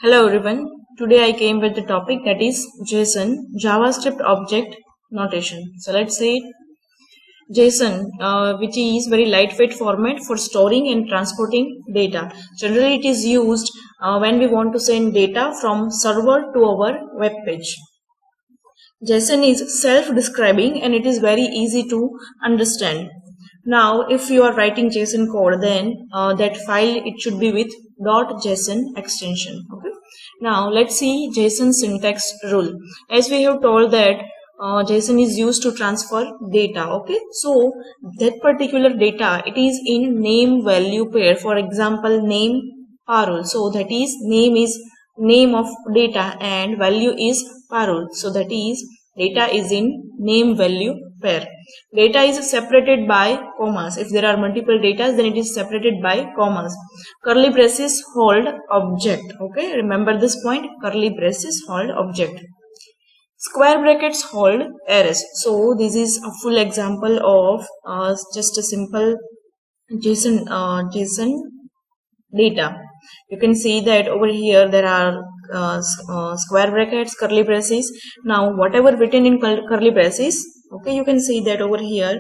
Hello everyone. Today I came with the topic that is JSON, JavaScript Object Notation. So let's say JSON, which is very lightweight format for storing and transporting data. Generally, it is used when we want to send data from server to our web page. JSON is self-describing and it is very easy to understand. Now, if you are writing JSON code, then that file it should be with .json extension. Okay. Now let's see JSON syntax rule. As we have told that JSON is used to transfer data. Okay. So that particular data it is in name value pair. For example, name parole. So that is name is name of data and value is parole. So that is data is in name value pair. Data is separated by commas. If there are multiple data, then it is separated by commas. Curly braces hold object. Okay, remember this point. Curly braces hold object. Square brackets hold arrays. So this is a full example of just a simple JSON data. You can see that over here there are square brackets, curly braces. Now whatever written in curly braces, okay, you can see that over here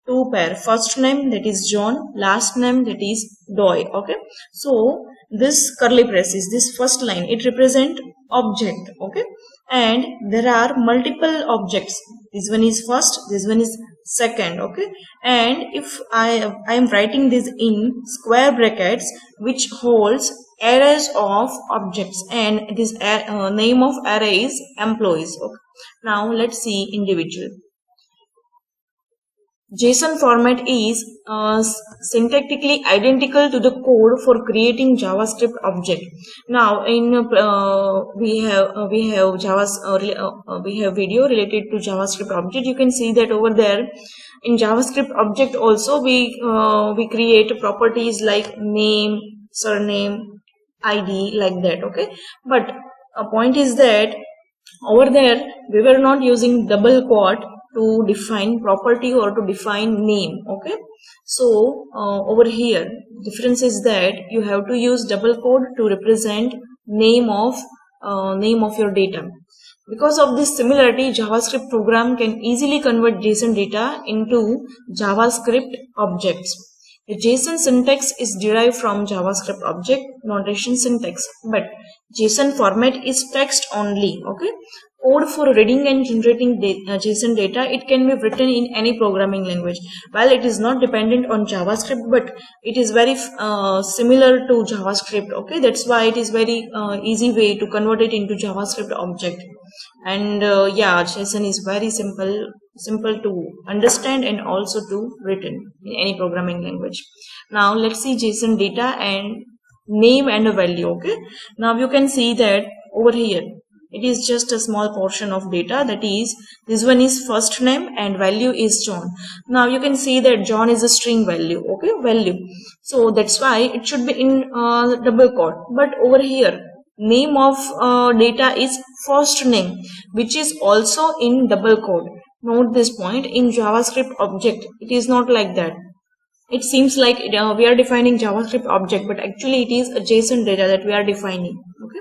two pair, first name that is John, last name that is Doy. Okay, so this curly braces, this first line, it represent object. Okay, and there are multiple objects. This one is first, this one is second. Okay, and if I am writing this in square brackets which holds arrays of objects, and this name of array is employees. Okay, now let's see individual. JSON format is syntactically identical to the code for creating JavaScript object. Now, in we have video related to JavaScript object. You can see that over there in JavaScript object also we create properties like name, surname, ID, like that. Okay, but a point is that over there we were not using double quote to define property or to define name. Okay, so over here difference is that you have to use double quote to represent name of your data. Because of this similarity, JavaScript program can easily convert JSON data into JavaScript objects. The JSON syntax is derived from JavaScript object notation syntax, but JSON format is text only. Okay, code for reading and generating JSON data, it can be written in any programming language. While it is not dependent on JavaScript, but it is very similar to JavaScript. Okay, that's why it is very easy way to convert it into JavaScript object. And yeah, JSON is very simple to understand and also to written in any programming language. Now let's see JSON data and name and a value. Okay, now you can see that over here it is just a small portion of data, that is this one is first name and value is John. Now you can see that John is a string value. Okay, value, so that's why it should be in double quote. But over here name of data is first name, which is also in double quote. Note this point, in JavaScript object it is not like that. It seems like we are defining JavaScript object, but actually it is a JSON data that we are defining. Okay,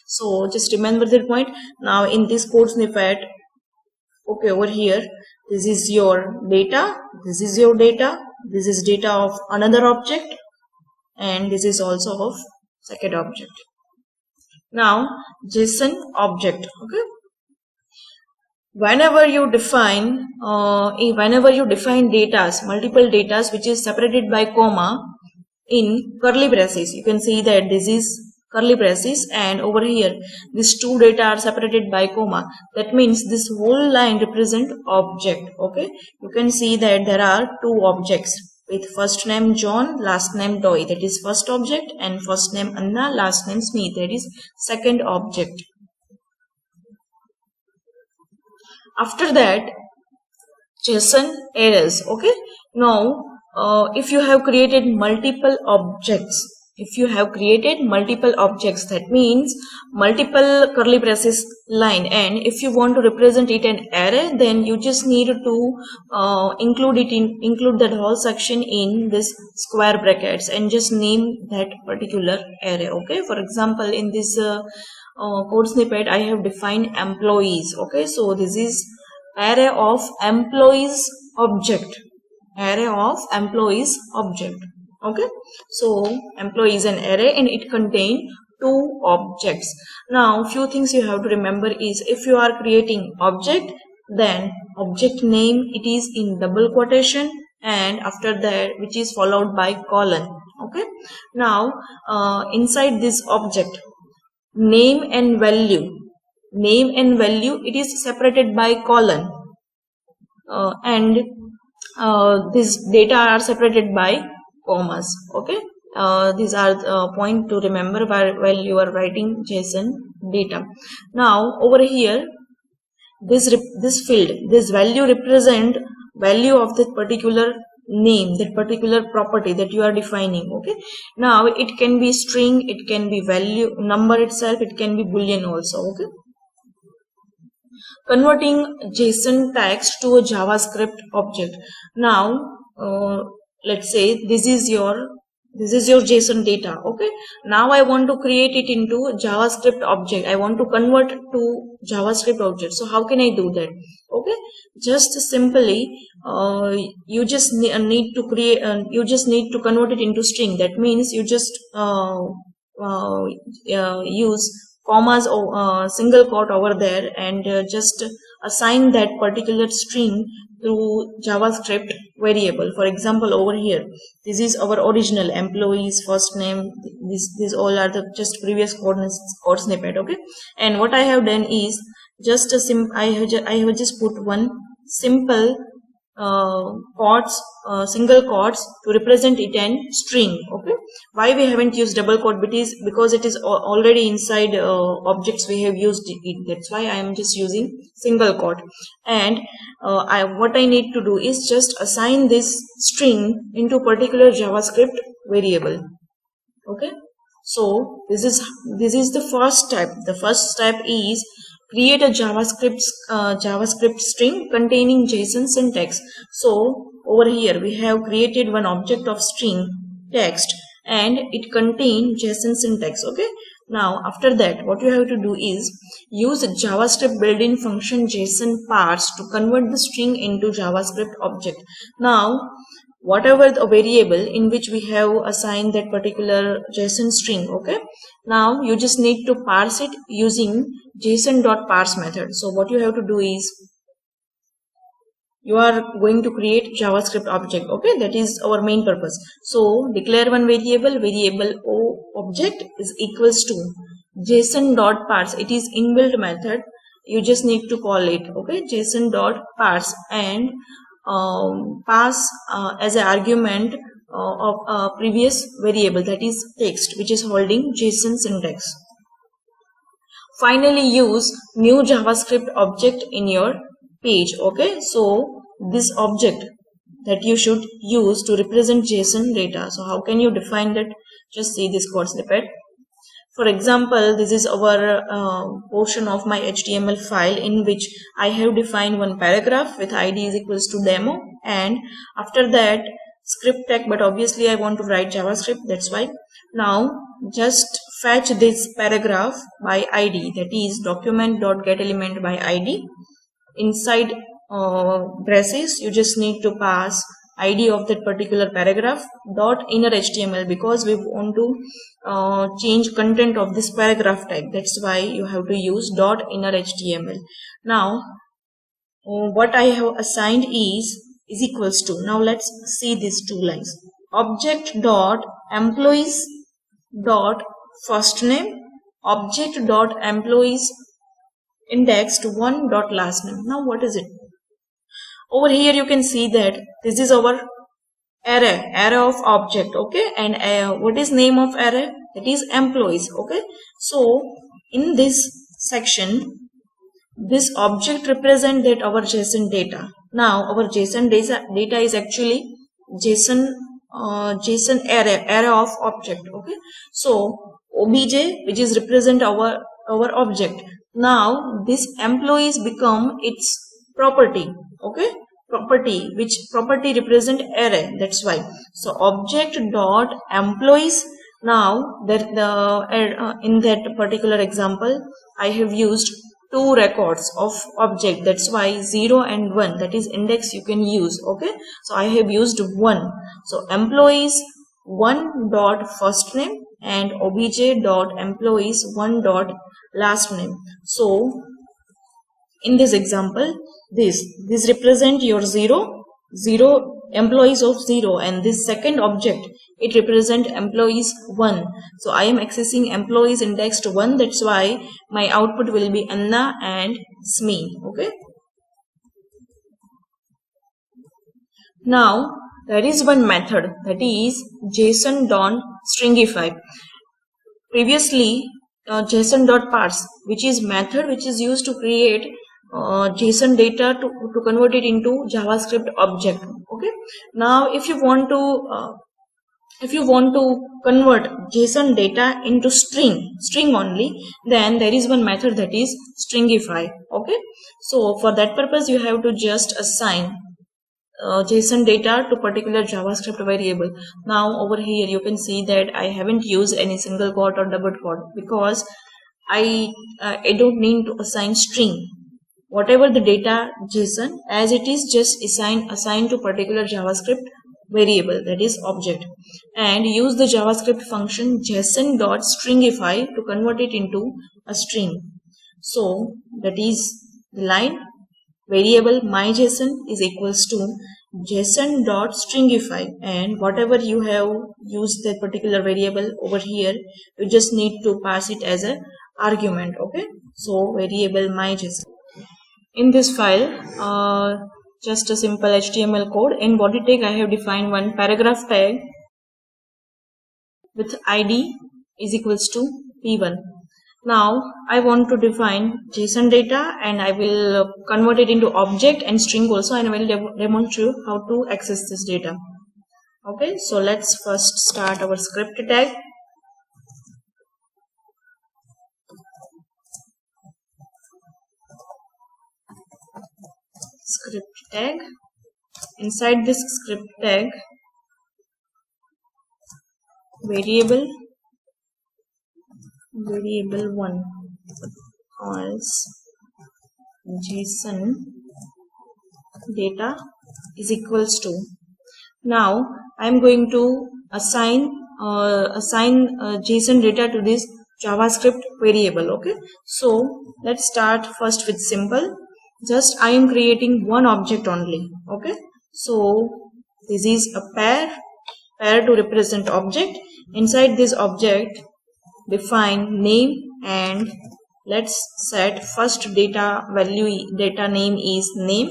so just remember that point. Now in this code snippet, okay, over here this is your data, this is your data, this is data of another object, and this is also of second object. Now JSON object. Okay, whenever you define datas, multiple datas which is separated by comma in curly braces, you can see that this is curly braces, and over here these two data are separated by comma. That means this whole line represent object. Okay, you can see that there are two objects with first name John, last name Doy, that is first object, and first name Anna, last name Smith, that is second object. After that, JSON arrays. Okay, now if you have created multiple objects, if you have created multiple objects, that means multiple curly braces line, and if you want to represent it an array, then you just need to include that whole section in this square brackets and just name that particular array. Okay, for example, in this code snippet I have defined employees. Okay, so this is array of employees object, array of employees object. Okay, so employee is an array and it contains two objects. Now few things you have to remember is, if you are creating object, then object name it is in double quotation, and after that which is followed by colon. Okay, now inside this object, name and value it is separated by colon, and these data are separated by commas. Okay, these are point to remember while you are writing JSON data. Now over here, this field, this value represent value of that particular name, that particular property that you are defining. Okay, now it can be string, it can be value number itself, it can be boolean also. Okay, converting JSON text to a JavaScript object. Now let's say this is your JSON data. Okay, now I want to create it into a JavaScript object, I want to convert to JavaScript object. So how can I do that? Okay, just simply you just need to create you just need to convert it into string. That means you just use commas or single quote over there, and just assign that particular string to JavaScript variable. For example, over here, this is our original employees first name. These all are the just previous code snippet. Okay, and what I have done is just I have just put one simple single quotes to represent it in string. Okay, why we haven't used double quote? Because it is already inside objects we have used it. That's why I am just using single quote. And what I need to do is just assign this string into particular JavaScript variable. Okay, so this is the first step. The first step is create a JavaScript string containing JSON syntax. So over here we have created one object of string text and it contains JSON syntax. Okay, now after that what you have to do is use JavaScript built-in function JSON parse to convert the string into JavaScript object. Now whatever the variable in which we have assigned that particular JSON string, okay, now you just need to parse it using JSON.parse method. So what you have to do is you are going to create JavaScript object. Okay, that is our main purpose. So declare one variable o object is equals to JSON.parse. It is inbuilt method, you just need to call it. Okay, JSON.parse, and pass as an argument of a previous variable, that is text, which is holding JSON syntax. Finally use new JavaScript object in your page. Okay, so this object that you should use to represent JSON data. So how can you define that? Just see this code snippet. For example, this is our portion of my HTML file in which I have defined one paragraph with ID is equals to demo, and after that script tag, but obviously I want to write JavaScript, that's why. Now just fetch this paragraph by ID, that is document.getElement by ID. Inside braces you just need to pass ID of that particular paragraph dot inner HTML, because we want to change content of this paragraph tag. That's why you have to use dot inner HTML. Now what I have assigned is equals to, now let's see these two lines, object dot employees dot first name, object dot employees indexed 1 dot last name. Now what is it? Over here you can see that this is our array of object. Okay, and what is name of array? That is employees. Okay, so in this section this object represent that our JSON data. Now our JSON data is actually JSON JSON array of object. Okay, so obj, which is represent our object. Now this employees become its property. Okay, property, which property represent array, that's why. So object dot employees. Now that in that particular example I have used two records of object, that's why 0 and 1, that is index you can use. Okay, so I have used 1. So employees 1 dot first name and obj dot employees 1 dot last name. So in this example, this represent your 0 employees of 0, and this second object, it represent employees 1. So I am accessing employees indexed 1, that's why my output will be Anna and Sme. Okay, now there is one method, that is JSON.stringify. Previously JSON.parse, which is method which is used to create JSON data to convert it into JavaScript object. Okay, now if you want to convert JSON data into string only, then there is one method, that is stringify. Okay, so for that purpose you have to just assign JSON data to particular JavaScript variable. Now over here you can see that I haven't used any single quote or double quote, because I don't need to assign string. Whatever the data JSON as it is, just assign to particular JavaScript variable, that is object, and use the JavaScript function JSON.stringify to convert it into a string. So that is the line variable myJSON is equals to JSON.stringify, and whatever you have used that particular variable over here, you just need to pass it as a argument. Okay, so variable myJSON. In this file, just a simple HTML code. In body tag I have defined one paragraph tag with ID is equals to p1. Now I want to define JSON data, and I will convert it into object and string also, and I will demonstrate how to access this data. Okay, so let's first start our script tag. Script tag. Inside this script tag, variable 1 calls JSON data is equals to. Now I am going to assign JSON data to this JavaScript variable. Okay, so let's start first with simple. Just I am creating one object only. Okay, so this is a pair to represent object. Inside this object, define name, and let's set first data name is name,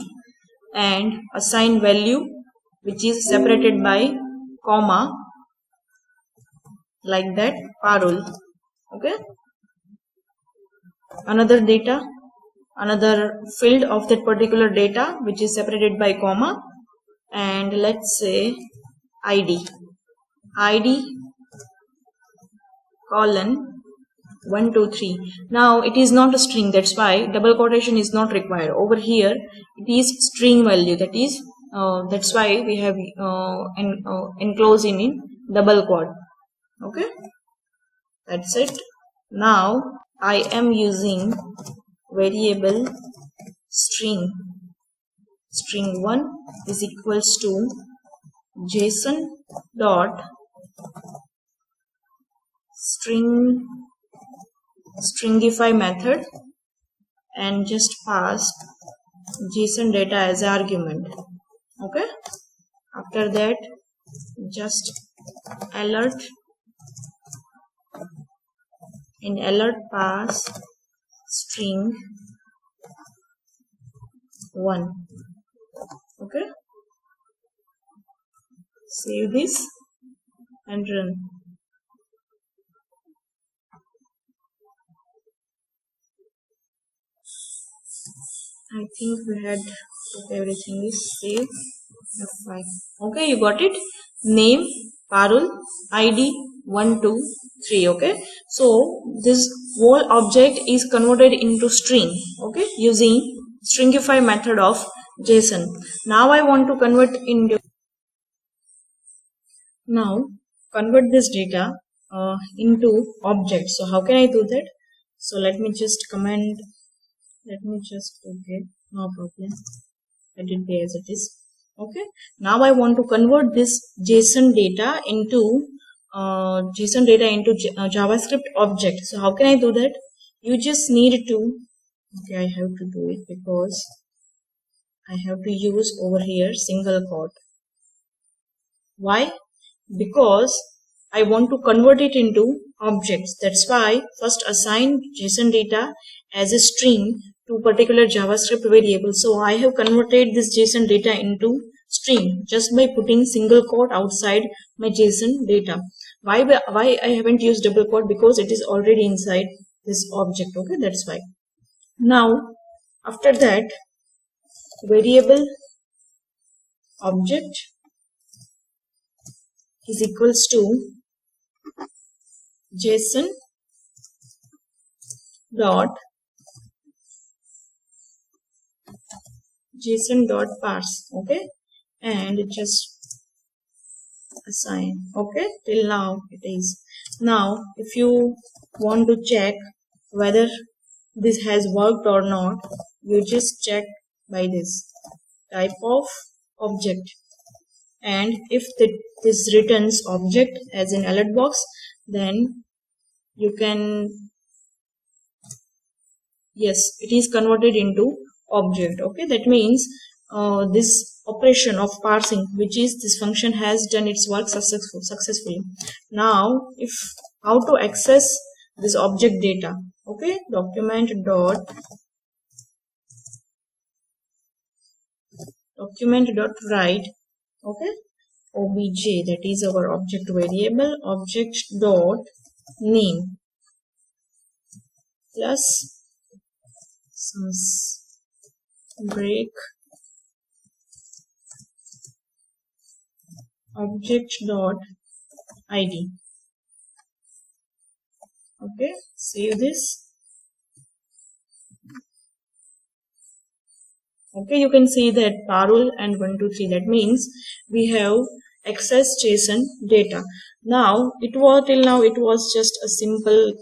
and assign value which is separated by comma, like that, Parul. Okay, another field of that particular data which is separated by comma, and let's say ID colon 1 2 3. Now it is not a string, that's why double quotation is not required. Over here it is string value, that is that's why we have enclosed in double quote. Okay, that's it. Now I am using variable string 1 is equals to JSON dot stringify method, and just pass JSON data as argument. Okay, after that just alert, in alert pass string 1. Okay, save this and run. I think we had everything is saved. F5. Okay, you got it. name, Parul, ID 1 2 3. Okay, so this whole object is converted into string, okay, using stringify method of JSON. Now I want to convert this data into objects. So how can I do that? So let me just okay, no problem, let it be as it is. Okay, now I want to convert this JSON data into JavaScript object. So how can I do that? You just need to, okay, I have to do it because I have to use over here single quote. Why? Because I want to convert it into objects. That's why first assign JSON data as a string to particular JavaScript variable. So I have converted this JSON data into string just by putting single quote outside my JSON data. Why I haven't used double quote? Because it is already inside this object. Okay, that's why. Now after that, variable object is equals to JSON dot parse. Okay, and just assign. Okay, till now it is. Now if you want to check whether this has worked or not, you just check by this type of object, and if this returns object as in alert box, then you can, yes, it is converted into object. Okay, that means this operation of parsing, which is this function, has done its work successfully. Now if how to access this object data? Okay, document dot write, okay, obj, that is our object variable, object dot name plus some break object dot id. Okay, save this. Okay, you can see that Parul and 1 2 3, that means we have access JSON data. Now till now it was just a simple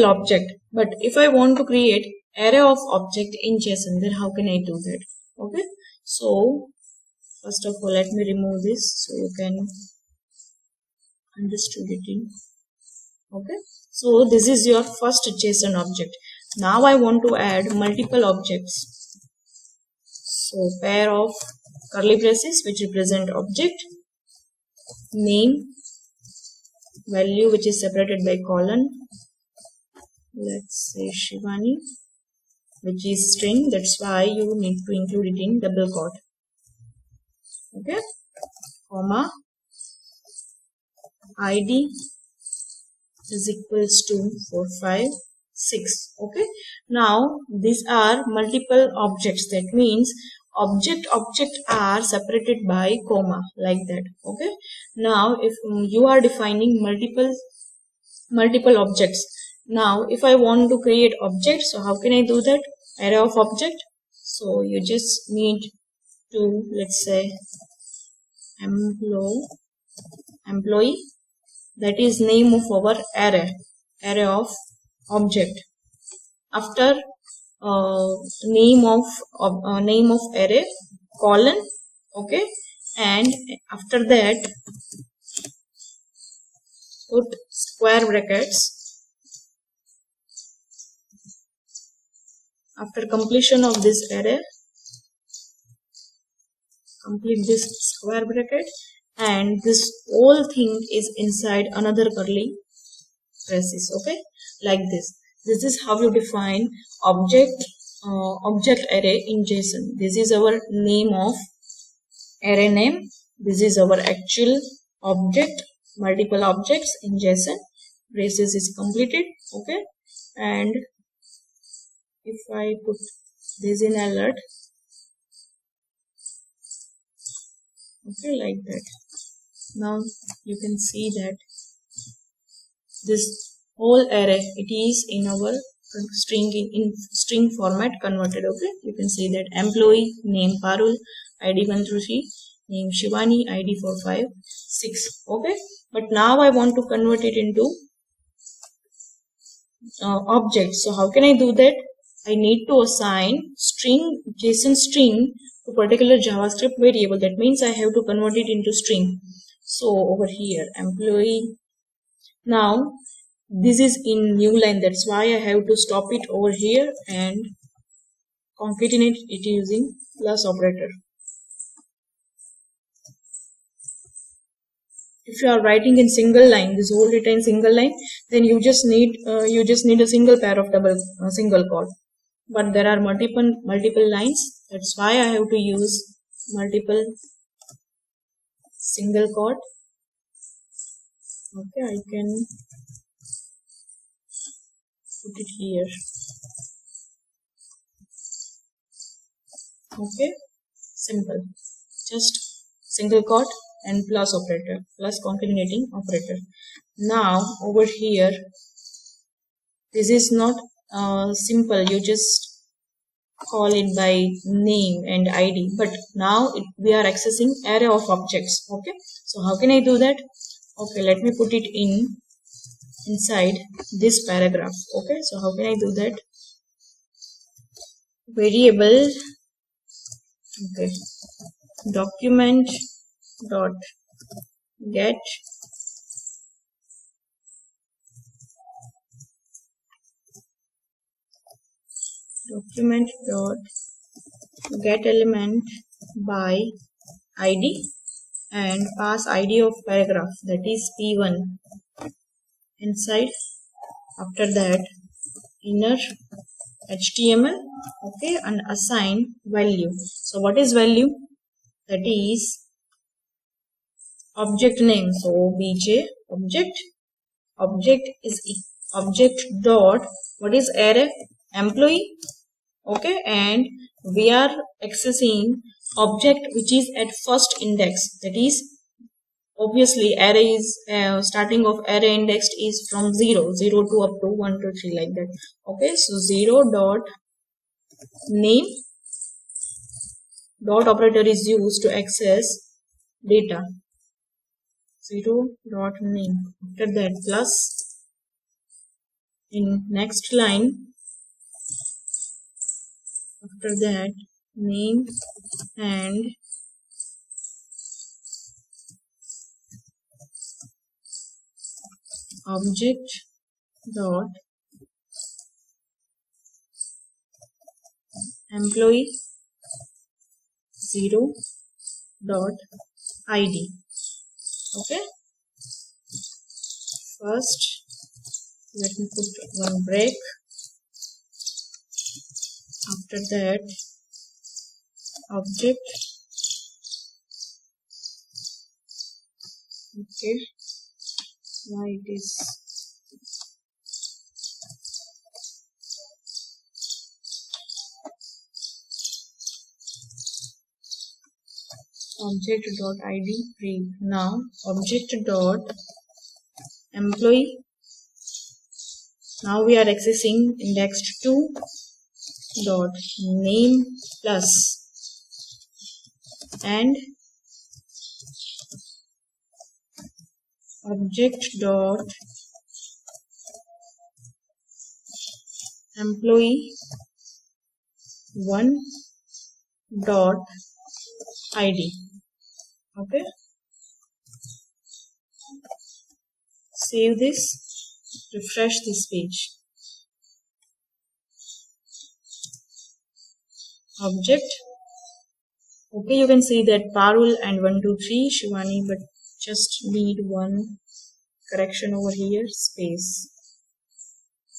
object, but if I want to create array of object in JSON, then how can I do that? Okay, so first of all, let me remove this so you can understand it. Okay, so this is your first JSON object. Now I want to add multiple objects. So pair of curly braces which represent object, name, value which is separated by colon, let's say Shivani, which is string, that's why you need to include it in double quote. Okay, comma, id is equals to 4 5 6. Okay, now these are multiple objects, that means object are separated by comma, like that. Okay, now if you are defining multiple objects, now if I want to create objects, so how can I do that? Array of object. So you just need to, let's say, employee, that is name of our array of object. After name of array, colon, okay, and after that put square brackets. After completion of this array, complete this square bracket, and this whole thing is inside another curly braces. Okay, like this. This is how you define object array in JSON. This is our name of array name. This is our actual object, multiple objects in JSON. Braces is completed. Okay, and if I put this in alert, okay, like that. Now you can see that this whole array, it is in our string in string format converted. Okay, you can see that employee name Parul, ID 1 through 3, name Shivani, ID 4, 5, 6. Okay, but now I want to convert it into object. So how can I do that? I need to assign string, JSON string to particular JavaScript variable. That means I have to convert it into string. So over here, employee. Now this is in new line. That's why I have to stop it over here and concatenate it using plus operator. If you are writing in single line, this whole data in single line, then you just need a single pair of single quote. But there are multiple lines. That's why I have to use multiple single quote. Okay, I can put it here. Okay, simple. Just single quote and plus operator, plus concatenating operator. Now over here, this is not simple. You just call it by name and ID, but now we are accessing array of objects. Okay, so how can I do that? Okay, let me put it inside this paragraph. Okay, so how can I do that? Variable, okay, document dot get document dot get element by ID and pass ID of paragraph, that is P1 inside. After that, inner HTML, okay, and assign value. So what is value? That is object name. So obj object is object dot, what is array? Employee. Okay, and we are accessing object which is at first index. That is, obviously array is starting of array indexed is from 0 to up to 1 to 3 like that. Okay, so 0 dot name dot operator is used to access data. 0 dot name. After that, plus in next line. After that, name and object dot employee 0 dot ID. Okay, first let me put one break. After that, object, okay, why it is object dot ID read. Now object dot employee, now we are accessing indexed 2 dot name plus and object dot employee 1 dot ID. Okay, save this, refresh this page. Object, okay, you can see that Parul and 1, 2, 3 Shivani, but just need one correction over here, space.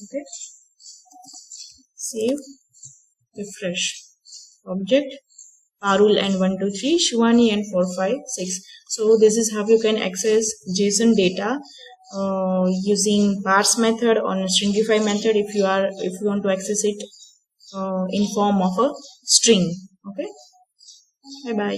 Okay, save, refresh. Object, Parul and 1, 2, 3 Shivani and 4, 5, 6. So this is how you can access JSON data using parse method or stringify method if you want to access it in form of a string. Okay, bye bye.